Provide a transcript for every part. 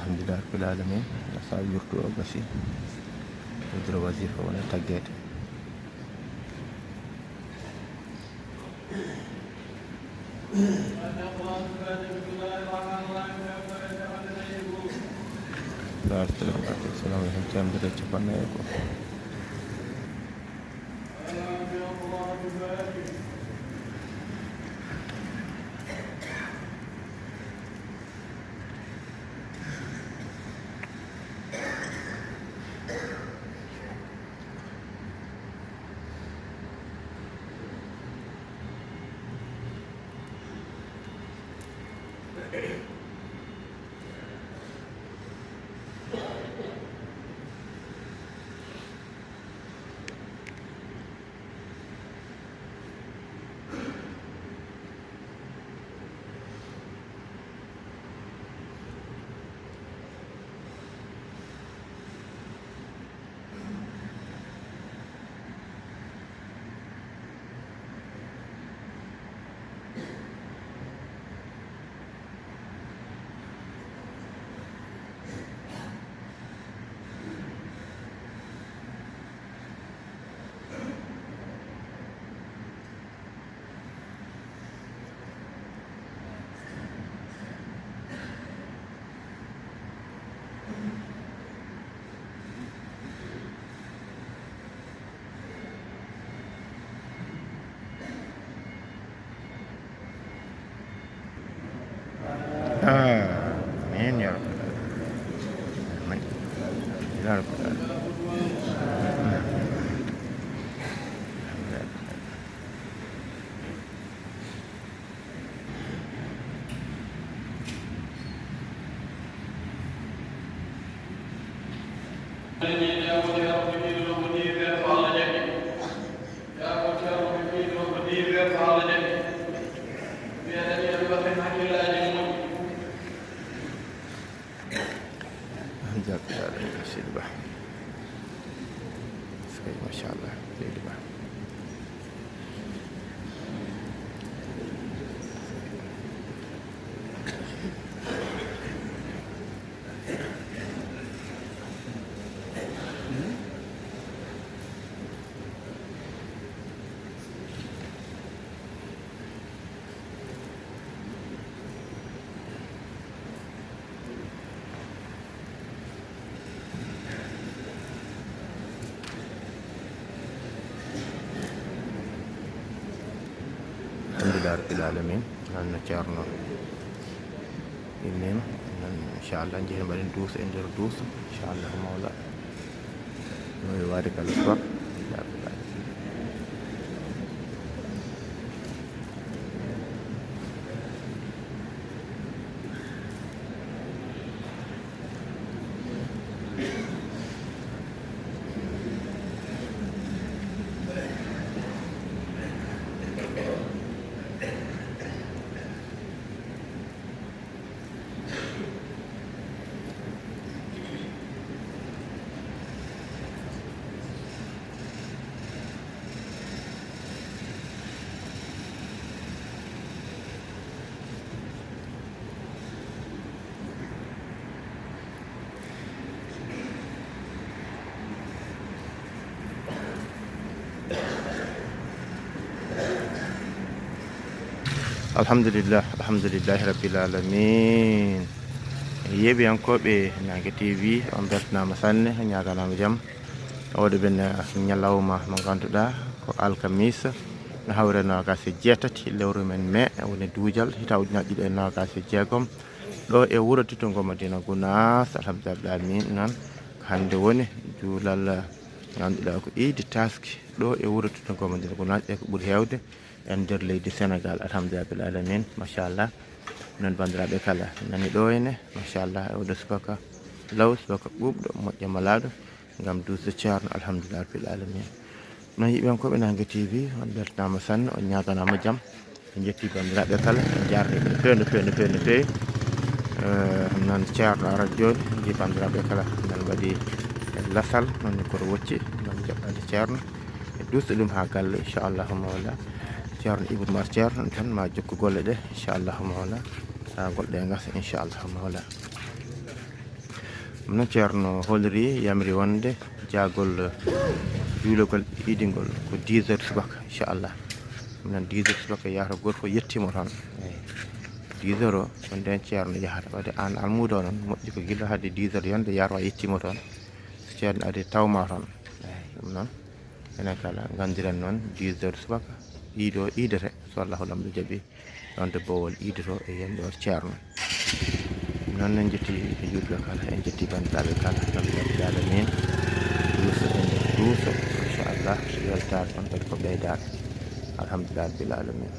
alhamdulillah rabbil alamin sa yurtu o gasi udra wasifa wona taggede assalamu alaikum temdere capannayi ko amin ya rabbal alamin amin ya rabbal alamin masyaallah alhamdulillah rabbil alamin nanno ceerno innema inchallah jeeyi mbaɗen duusa e nder duusa inchallah mawla no waade kala sor alhamdulillahi rabbil alamin. Yeɓiyankoɓe Nange TV on beltanama sanne ñaganama jaam oɗo ben ñalawma mo ganduɗa ko alkamisa no hawre nogas e jeetati lewru men mai woni duujal hita ujunnaje ɗiɗi e nogas e jeegom ɗo e wuuro Tittungo Madina Gounass alhamdulillahi rabbil alamin noon ko hande woni juulal ganduɗa ko Idi Taski ɗo e wuuro Tittungo Madina Gounass e ko ɓuuri hewde en nder leydi Sénégal alhamdulillahi rabbil alamin machallah non bandiraɓe kala nani ɗo henne machallah e oɗo subaka law subaka ɓuuɓɗo moƴƴo malaɗo gam duusde ceerno alhamdulillahi rabbil alamin non yiɓenkoɓe Nange TV on beltanama sanne on ñaganama jaam en jetti bandiraɓe kala en jarde no fewi no fewi no fewi no fewi noon ceerno arat joni ji bandiraɓe kala nan mbaɗi lasal nonni koto wocci gam jaɓɓade ceerno e dusde ɗum ha galle inchallahu mawla ceerno Ibou Mar ceerno tan ma jokku golle ɗe inchallahu mawla ha golle ɗe gasa inchallahu mawla ɗum noon ceerno holiri yamri wonde jaagol juulogol idigol ko 10 heures subaka inchallah ɗum noon 10 heures subaka yahata goto fof yettimo toon eyi 10 heures o ko nden ceerno yahata wadde an almudo noon moƴƴi ko guila hadde 10 heures yonde yahata yettimo toon so ceerno adi tawma toon eyi ɗum noon enen kala gandiren noon 10 heures subaka iiɗo iidete so allahu lamɗo jaaɓi ɗonde bowol iidoto e yende o ceerno noon en jetti e julɓe kala en jetti bandiraɓe kala alhamdulillahi alamin duuso e nder duuso inchallah weltare on kadi ko ɓeydare alhamdulillahi rabbil alamin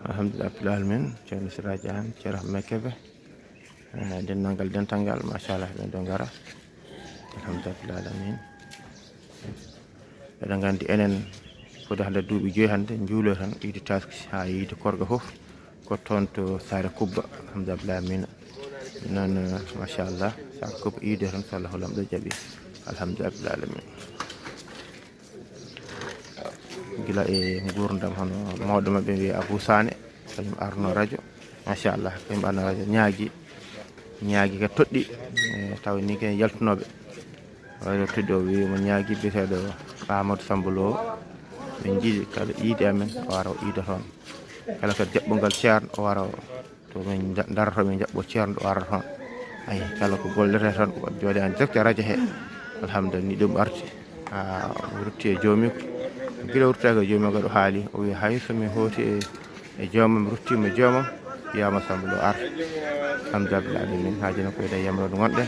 alhamdulillahi rabbil alamin ceerno Siraji An ceerno Mekkebe dennangal dental machallah ɓen ɗo gara alhamdulillahi rabbil alamin eɗen gandi enen fode hande duuɓi 5 hande juulo tan Idi Taski ha yiide korga foof ko toon to Sare Kubba alhamdulillahi rabbil alamin noon machallah Sare Kubba yiide tan so allahu lamɗo jaaɓi alhamdulillahi rabbil alamin gila e gurdam hono mawɗo mabɓe wiye Abou Sané kañum arno radio machallah kañum arno radio ñaagui ka toɗɗi taw ni ken yaltunoɓe wayno toɗɗi o wi mo ñaagui biyeteɗo Amadou Samba Lo min jiiɗi kala iide amen o wara o iida toon kala kadi jaɓɓogal ceerno o wara to min darata min jaɓɓo ceerno o wara toon ayi kala ko gollete toon ko jooɗe en direct radio he alhamdulillah ni ɗum arti ha rutti e joomi guila wurtaka joomum kadi o haali o wi hay somi hooti e joomam mi ruttima e joomam wiyama Samba Lo arta alhamdulillahi rabbil alamin hajino ko ede yamrode gonɗen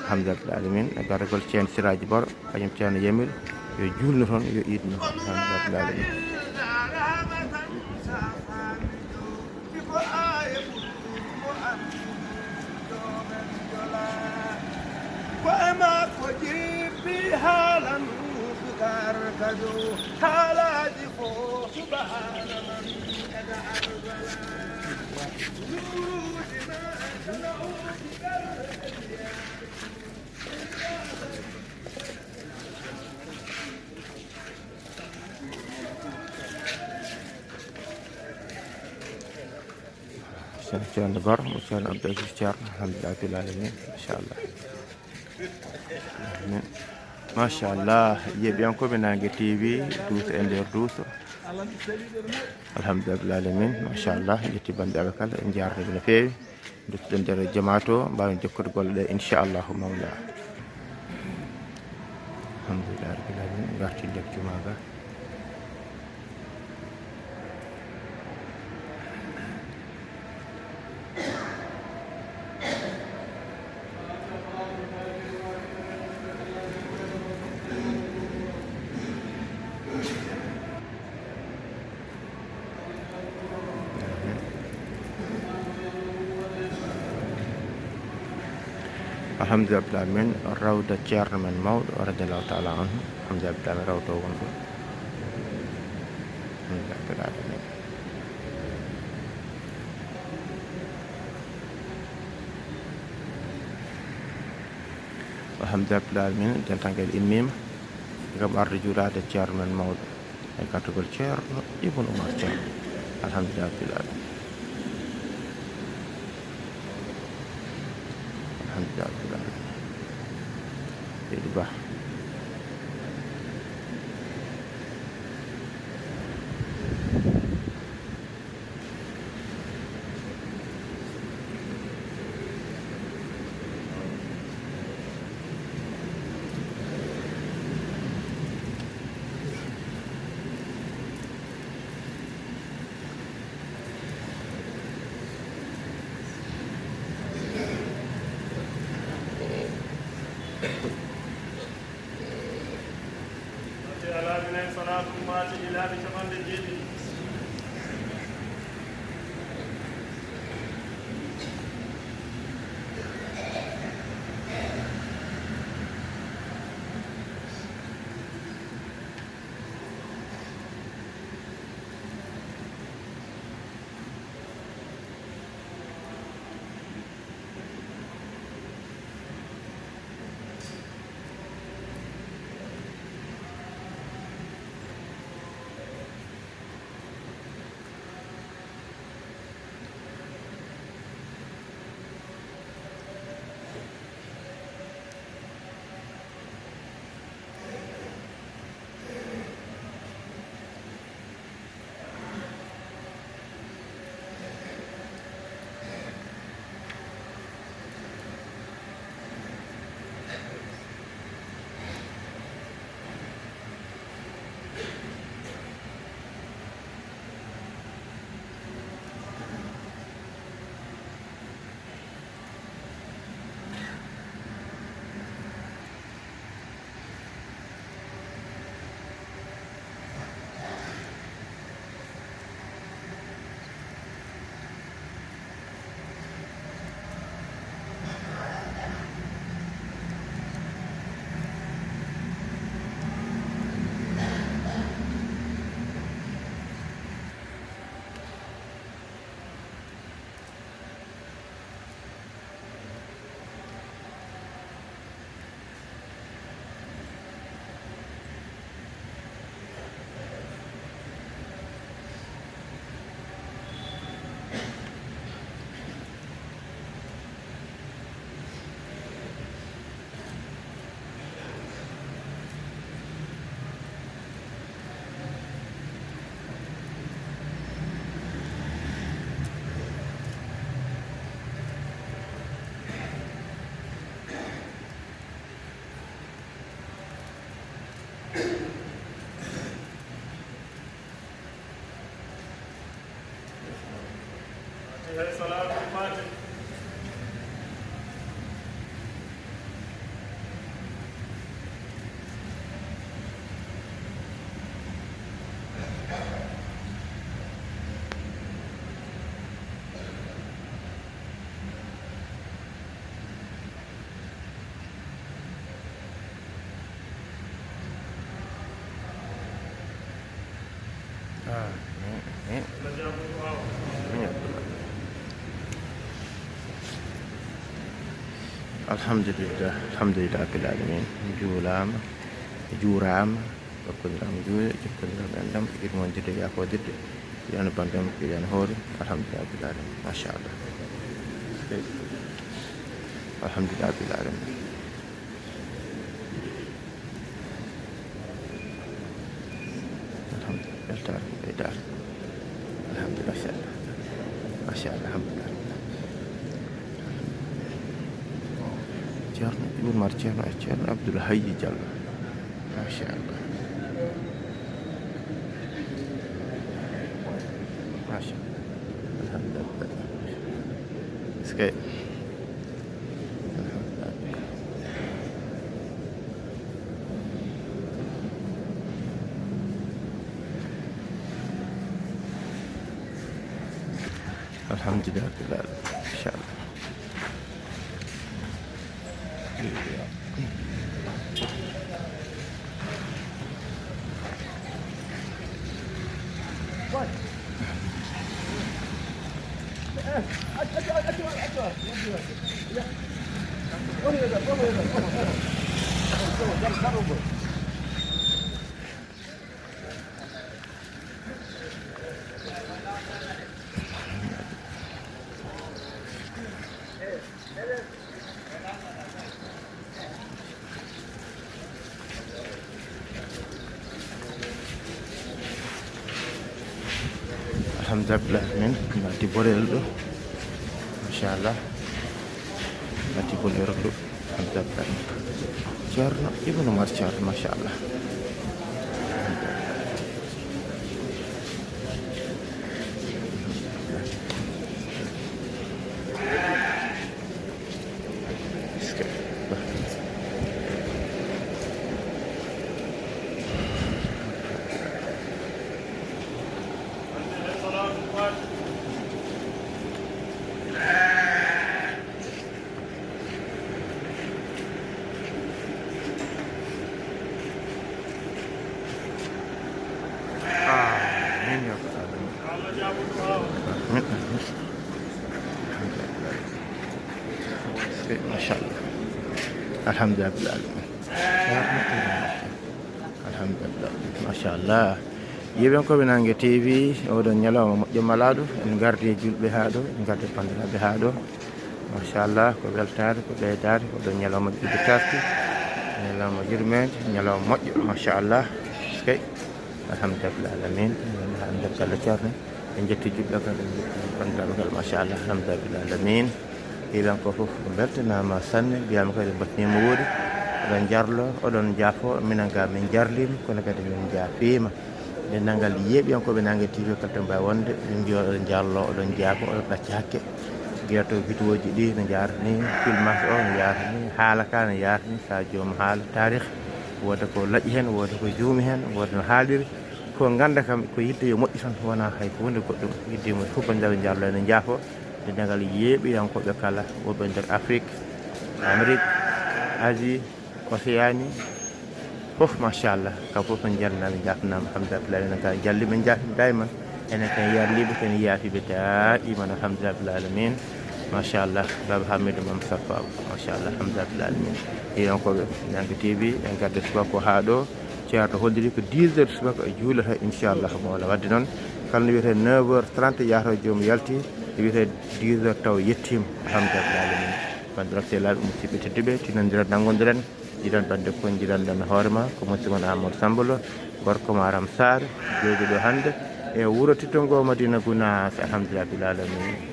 alhamdulillahi rabbil alamin e garagol ceerno Siraji Baro kañum ceerno yamiri yo julno toon yo idno alhamdulillahi rabbil alamin ceerno Gor mo ceerno Abdou Aziz ceerno alhamdulillahi rabbil alamin inchallah machallah yeɓiyankoɓe Nange TV duuso e nder duuso alhamdulillahi rabbil alamin machallah jetti bandiraɓe kala en jardeɓe no fewi duttuɗen nder jamato mbawen jokkude golle ɗe inchallahu mawla alhamdulillahi rabbil alamin garti nder jumaga alhamdulillahi rabbil alamin rawda ceerno men mawɗo radiallahu taala anhu alhamdulillahi rabbil alamin rawdo wonɗo alhamdulillah rabbil alamin. alhamdulillah rabbil alamin. Dentangal immima ngam arde juulade ceerno men mawɗo e gartugol ceerno Ibn Oumar Ceerno, alhamdulillah rabbil alamin, alhamdulillah rabbil alamin. Seydi Ba ala minen salatu mati ilaɓe capanɗe jeeɗiɗi. salatu mati. alhamdulillah, alhamdulillah rabbil alamin. Juulama juurama bakkodirama juuɗe jokkodirama enɗam irmodirde yafodirde fiɗano bandam fiɗano hoore, alhamdulillah rabbil alamin, machallah, alhamdulillah rabbil alamin. alhamdulillah weltare ɓeydare, alhamdulillah machallah, machallah, alhamdulillah. Ceerno Ibn Oumar Ceerno e Ceerno Abdoul Hayyi Diallo, machallah, machallah, alhamdulillah. Skay alhamdulillah rabbil alamin, machallah. alhamdulillah min mati bolel ɗo machallah mati bolel ɗo alhamdulillah Ceerno Ibnu Umar Ceerno machallah machallah alhamdulillah alhamdulillah machallah yiɓen koɓe nangue TV oɗon ñalawma moƴƴo malaɗo en gardi e julɓe ha ɗo en gardi bandiraɓe ha ɗo machallah ko weltade ko ɓeydade oɗon ñalawma julɓe tarti ñalawma jurmede ñalawma moƴƴo machallah skay alhamdulillah alamin nder galle ceerno en jetti julɓe kadi bandiraɓe kala machallah alhamdulillah alamin yiɓen ko foof beltanama sanne mbiyama kadi mbatnima woodi oɗon jarlo oɗon jaafo minen ga min jarlima kono kadi min jaafima denndangal yeeɓiyankoɓe nangue TV kala to mbawi wonde min mbiya oɗon jarlo oɗon jaafo oɗon ɗacca hakke guila to vidéo ji ɗi no jarani filmage o no yarani haala ka no yarani sa joom haala tarih woda ko laaƴi hen woda ko juumi hen woda no haaliri ko ganda kam ko yidde yo moƴƴi tan wona hay ko hunde goɗɗum yidde mum fof ko nder jarlo ene jaafo denndangal yeeɓiyankoɓe kala woɓe nder Afrique Amérique Asie Océanie fof machallah kam fof on jarnama jafnama alhamdulillah enen ka jalli men jaafi dayman enen ken yarliɓe ken yaafiɓe daiman alhamdulillah alamin machallah baba Hamidou Mam Safa machallah alhamdulillah alamin yiɗon koɓe nangue TV en gadde subaka ha ɗo ceerto holliri ko 10 heures subaka e juulata inchallah mawla wadde noon kala no wiyete 9h30 yahata jomum yalti wiyete 10 heures taw yettima alhamdulillah alamin bandiraɓe sehlaɓe musidɓe tedduɓe tinodiren nanggodiren jiɗon bande ko jiɗanɗon hoorema ko musidmon Amadou Sambolo gorko Maram Sarr jooɗi ɗo hannde e wuuro Tittongo Madina Gounass alhamdulillah alamin